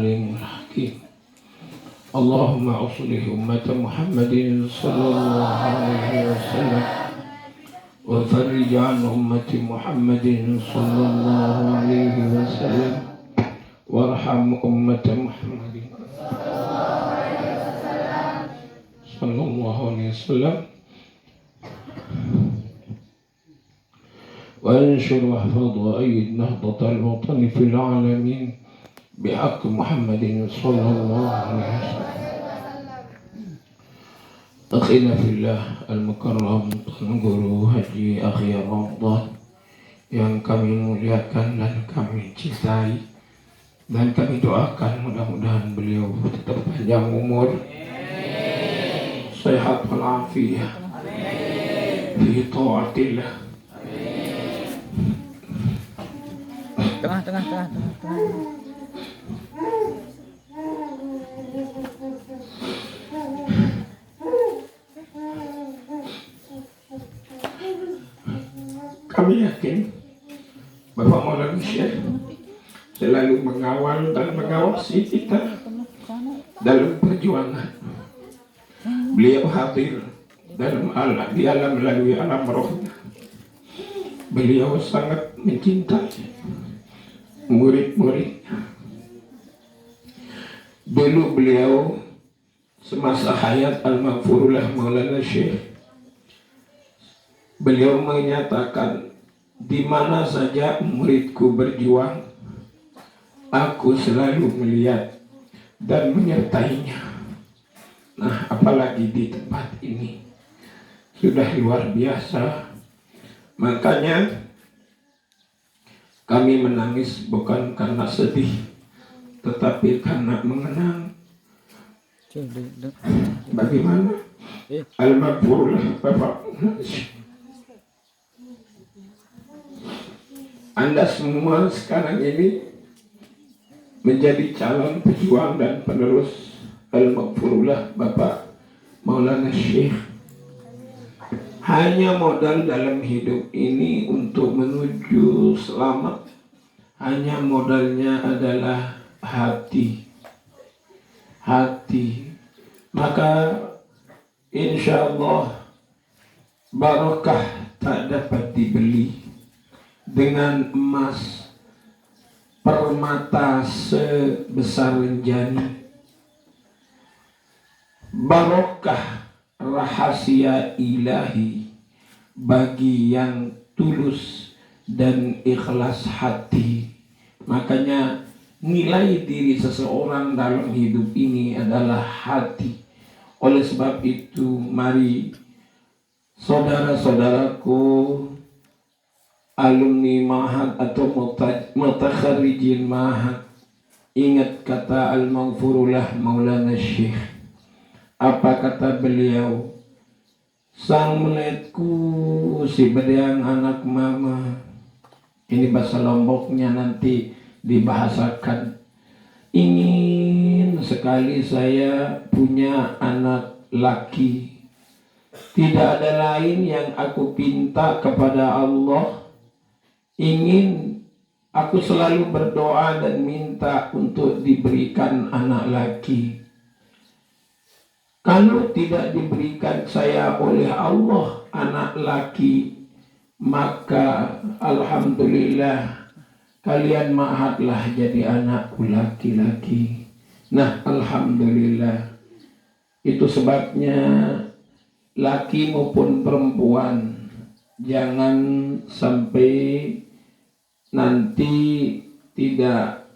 العليم الحكيم. اللهم أصلح أمة محمد صلى الله عليه وسلم وفرج عن أمة محمد صلى الله عليه وسلم وارحم أمة محمد صلى الله عليه وسلم وانشر واحفظ وأيد نهضة الوطن في العالمين بحق محمد صلى الله عليه وسلم. Akhina fillah al-mukarram, Tuan Guru Haji Akhir Ramadan yang kami muliakan dan kami cintai, dan kami doakan mudah-mudahan beliau tetap panjang umur, sehat walafiat fi taatillah. Tengah. Kami yakin Bapak Maulana Syekh selalu mengawal dan mengawasi kita dalam perjuangan. Beliau hadir di alam melalui alam rohnya. Beliau sangat mencintai murid-muridnya. Dulu beliau semasa hayat Al-Maghfurullah Maulana Syekh, beliau menyatakan, di mana saja muridku berjuang, aku selalu melihat dan menyertainya. Nah, apalagi di tempat ini sudah luar biasa. Makanya kami menangis bukan karena sedih, tetapi karena mengenang bagaimana Al-Maghfurullah Bapak. Anda semua sekarang ini menjadi calon pejuang dan penerus Al-Maghfurullah Bapak Maulana Syekh. Hanya modal dalam hidup ini untuk menuju selamat, hanya modalnya adalah hati. Maka insya Allah barokah tak dapat dibeli dengan emas permata sebesar renjani. Barokah rahasia ilahi bagi yang tulus dan ikhlas hati. Makanya nilai diri seseorang dalam hidup ini adalah hati. Oleh sebab itu, mari saudara-saudaraku alumni Ma'had atau mutakharrijin Ma'had, ingat kata Al-Maghfurullah Maulana Syekh. Apa kata beliau? Sang melihatku si bedang anak mama. Ini bahasa Lomboknya, nanti dibahasakan. Ingin sekali saya punya anak laki. Tidak ada lain yang aku pinta kepada Allah. Ingin aku selalu berdoa dan minta untuk diberikan anak laki. Kalau tidak diberikan saya oleh Allah anak laki, maka alhamdulillah kalian ma'hadlah jadi anakku laki-laki. Nah, alhamdulillah. Itu sebabnya laki maupun perempuan jangan sampai nanti tidak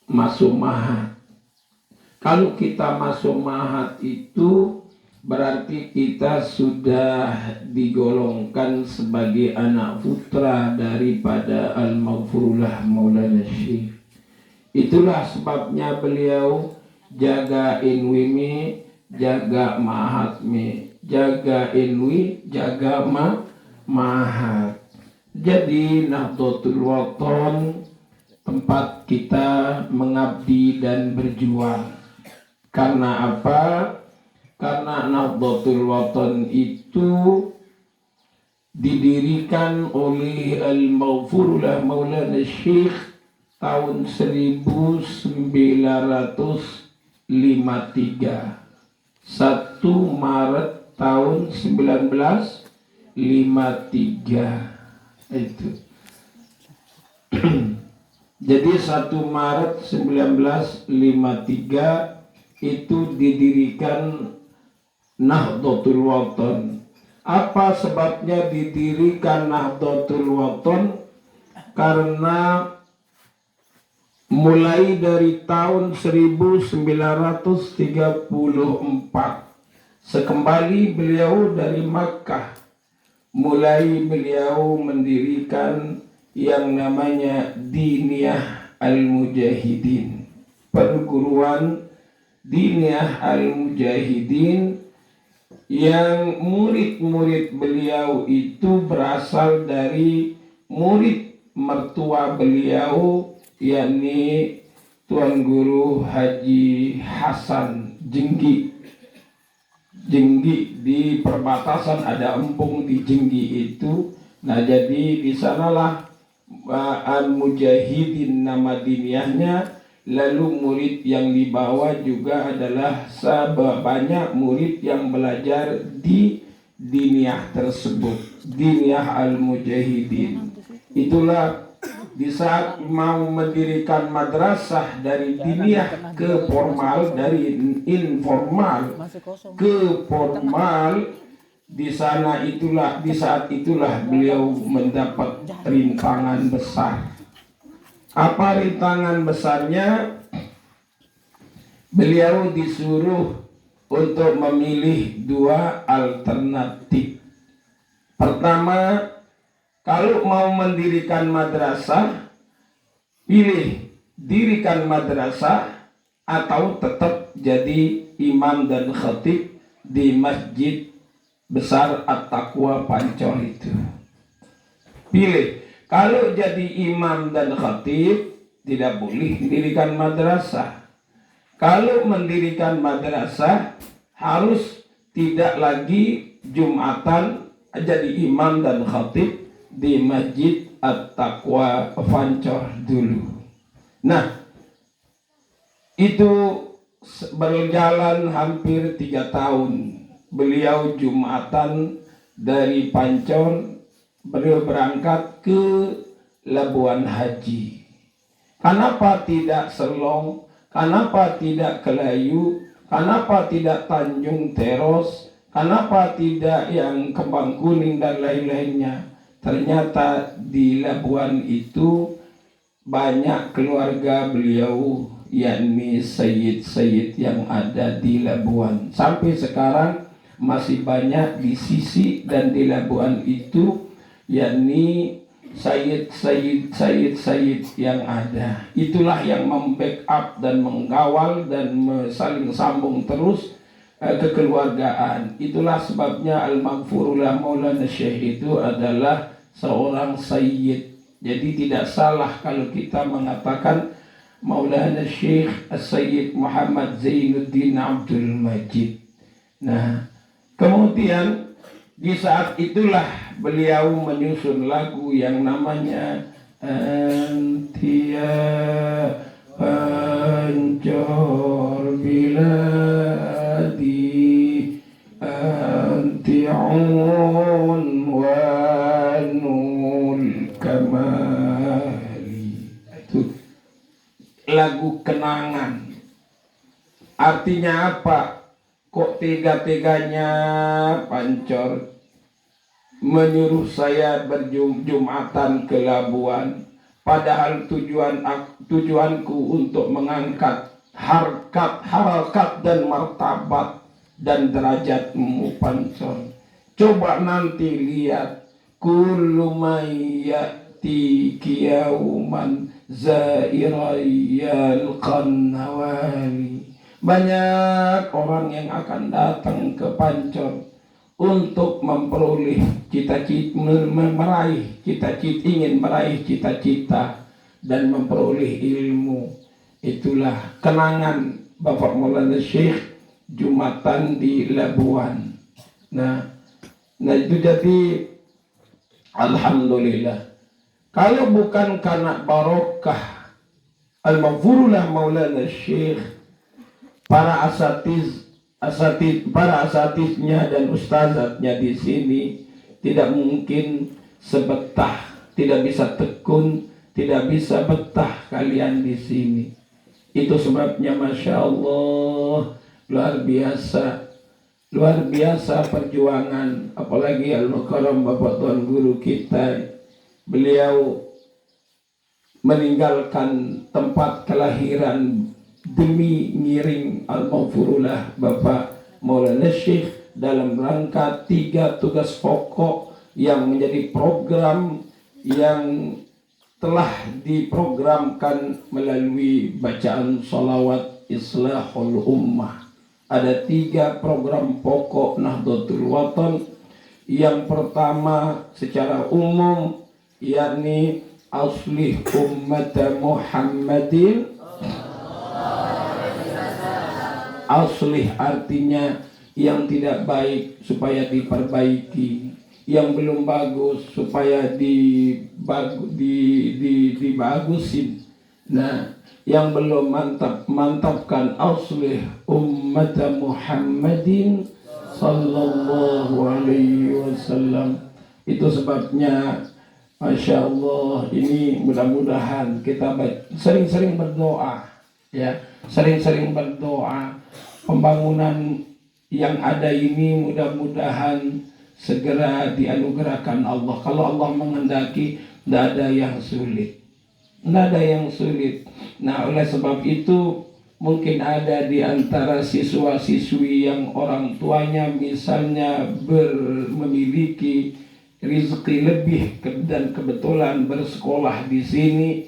masuk ma'had. Kalau kita masuk ma'had itu berarti kita sudah digolongkan sebagai anak putra daripada Al-Maghfurullah Maulana Syekh. Itulah sebabnya beliau jaga inwimi, jaga ma'had me, jaga inwi, jaga ma'had. Jadi Nahdlatul Wathon tempat kita mengabdi dan berjuang. Karena apa? Karena Nahdlatul Wathon itu didirikan oleh Al-Maghfurullah Maulana Syekh tahun 1953. 1 Maret tahun 1953 itu. Jadi 1 Maret 1953 itu didirikan Nahdlatul Wathon. Apa sebabnya didirikan Nahdlatul Wathon? Karena mulai dari tahun 1934 sekembali beliau dari Makkah, mulai beliau mendirikan yang namanya Diniyah Al-Mujahidin, perguruan Diniyah Al-Mujahidin, yang murid-murid beliau itu berasal dari murid mertua beliau, yakni Tuan Guru Haji Hasan Jenggi. Jenggi di perbatasan ada Empung di Jenggi itu. Nah, jadi di sanalah Al-Mujahidin nama diniyahnya. Lalu murid yang dibawa juga adalah banyak murid yang belajar di diniyah tersebut, Diniyah Al-Mujahidin. Itulah di saat mau mendirikan madrasah dari diniyah ke formal, dari informal ke formal, di sana itulah, di saat itulah beliau mendapat rintangan besar. Apa rintangan besarnya? Beliau disuruh untuk memilih 2 alternatif. Pertama, kalau mau mendirikan madrasah, pilih dirikan madrasah atau tetap jadi imam dan khatib di Masjid Besar At-Taqwa Pancor itu. Pilih. Kalau jadi imam dan khatib, tidak boleh mendirikan madrasah. Kalau mendirikan madrasah, harus tidak lagi Jumatan jadi imam dan khatib di Masjid At-Taqwa Pancor dulu. Nah, itu berjalan hampir 3 tahun. Beliau Jumatan dari Pancor, beliau berangkat ke Labuan Haji. Kenapa tidak Selong? Kenapa tidak Kelayu? Kenapa tidak Tanjung Teros? Kenapa tidak yang Kembang Kuning dan lain-lainnya? Ternyata di Labuan itu banyak keluarga beliau, yakni Sayyid-Sayyid yang ada di Labuan. Sampai sekarang masih banyak di Sisi dan di Labuan itu, yakni Sayyid yang ada. Itulah yang membackup dan mengawal dan saling sambung terus kekeluargaan. Itulah sebabnya Al-Maghfurullah Maulana Syekh itu adalah seorang Sayyid. Jadi tidak salah kalau kita mengatakan Maulana Syekh Sayyid Muhammad Zainuddin Abdul Majid. Nah, kemudian di saat itulah beliau menyusun lagu yang namanya Antia Pancor Biladi Anti'un Wanul Kamali. Itu lagu kenangan. Artinya apa? Kok tega-teganya Pancor menyuruh saya berjumatan ke Labuan, padahal tujuanku untuk mengangkat harkat dan martabat dan derajatmu Pancor. Coba nanti lihat, kullu mayyati kiyauman zairayal qannawali. Banyak orang yang akan datang ke Pancor untuk memperoleh cita-cita, ingin meraih cita-cita dan memperoleh ilmu. Itulah kenangan Bapak Maulana Syekh Jumatan di Labuan. Nah itu jadi alhamdulillah. Kalau bukan karena barokah Al-Maghfurullah Maulana Syekh, para para asatidnya dan ustazatnya di sini tidak mungkin sebetah, tidak bisa tekun, tidak bisa betah kalian di sini. Itu sebabnya Masya Allah, luar biasa perjuangan, apalagi Al-Mukarram Bapak Tuan Guru kita. Beliau meninggalkan tempat kelahiran demi ngiring Al-Maghfurullah Bapak Maulana Syekh dalam rangka 3 tugas pokok yang menjadi program yang telah diprogramkan melalui bacaan sholawat Islahul Ummah. Ada 3 program pokok Nahdlatul Watan. Yang pertama secara umum yakni aslih ummat Muhammadin. Aslih artinya yang tidak baik supaya diperbaiki, yang belum bagus supaya dibagusin. Nah, yang belum mantapkan aslih ummat Muhammadin sallallahu alaihi wasallam. Itu sebabnya Masya Allah, ini mudah-mudahan kita sering-sering berdoa, ya, sering-sering berdoa. Pembangunan yang ada ini mudah-mudahan segera dianugerahkan Allah. Kalau Allah menghendaki, tidak ada yang sulit. Tidak ada yang sulit. Nah, oleh sebab itu mungkin ada di antara siswa-siswi yang orang tuanya misalnya memiliki rezeki lebih dan kebetulan bersekolah di sini,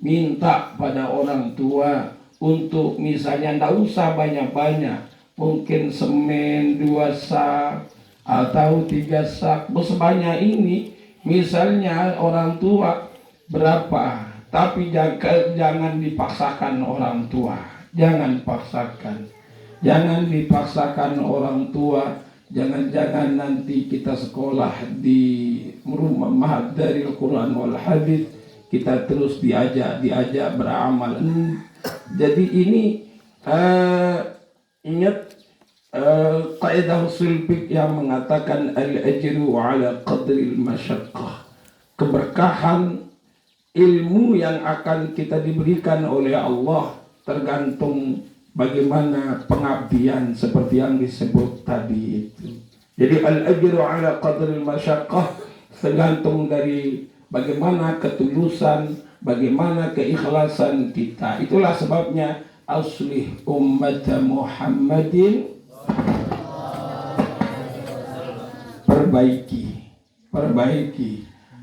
minta pada orang tua untuk misalnya tidak usah banyak-banyak, mungkin semen 2 sak atau 3 sak, sebanyak ini misalnya orang tua berapa, tapi jangan dipaksakan orang tua, jangan dipaksakan orang tua. Jangan-jangan nanti kita sekolah di rumah Ma'had Daril Quran wal Hadits, kita terus diajak beramal. Jadi ini ingat kaidah usul fiqh yang mengatakan al-ajru ala qadril masyaqqah. Keberkahan ilmu yang akan kita diberikan oleh Allah tergantung bagaimana pengabdian seperti yang disebut tadi itu. Jadi al-ajru ala qadril masyaqqah tergantung dari bagaimana ketulusan, bagaimana keikhlasan kita. Itulah sebabnya aslih ummat Muhammadin, perbaiki.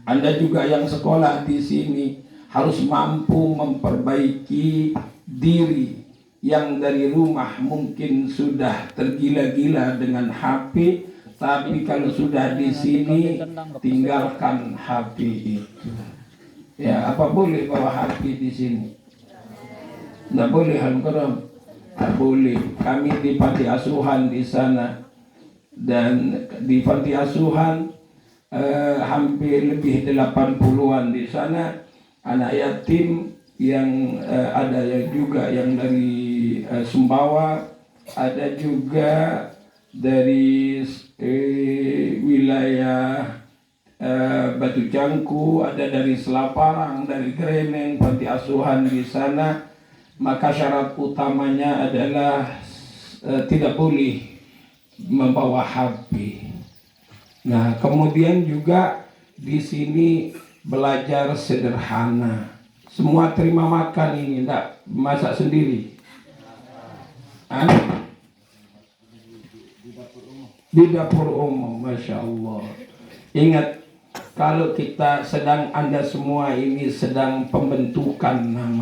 Anda juga yang sekolah di sini harus mampu memperbaiki diri. Yang dari rumah mungkin sudah tergila-gila dengan HP, tapi kalau sudah di sini tinggalkan HP itu. Ya, apa boleh bawa HP di sini? Tidak boleh, Al-Mukarram. Tidak boleh. Kami di panti asuhan di sana, dan di panti asuhan hampir lebih 80-an di sana anak yatim yang ada juga yang dari Sumbawa, ada juga dari wilayah Batu Cangku, ada dari Selaparang, dari Greneng, panti asuhan di sana. Maka syarat utamanya adalah tidak boleh membawa HP. Nah, kemudian juga di sini belajar sederhana. Semua terima makan ini, tidak masak sendiri. Di dapur umum, Masya Allah. Ingat, kalau Anda semua ini sedang pembentukan nama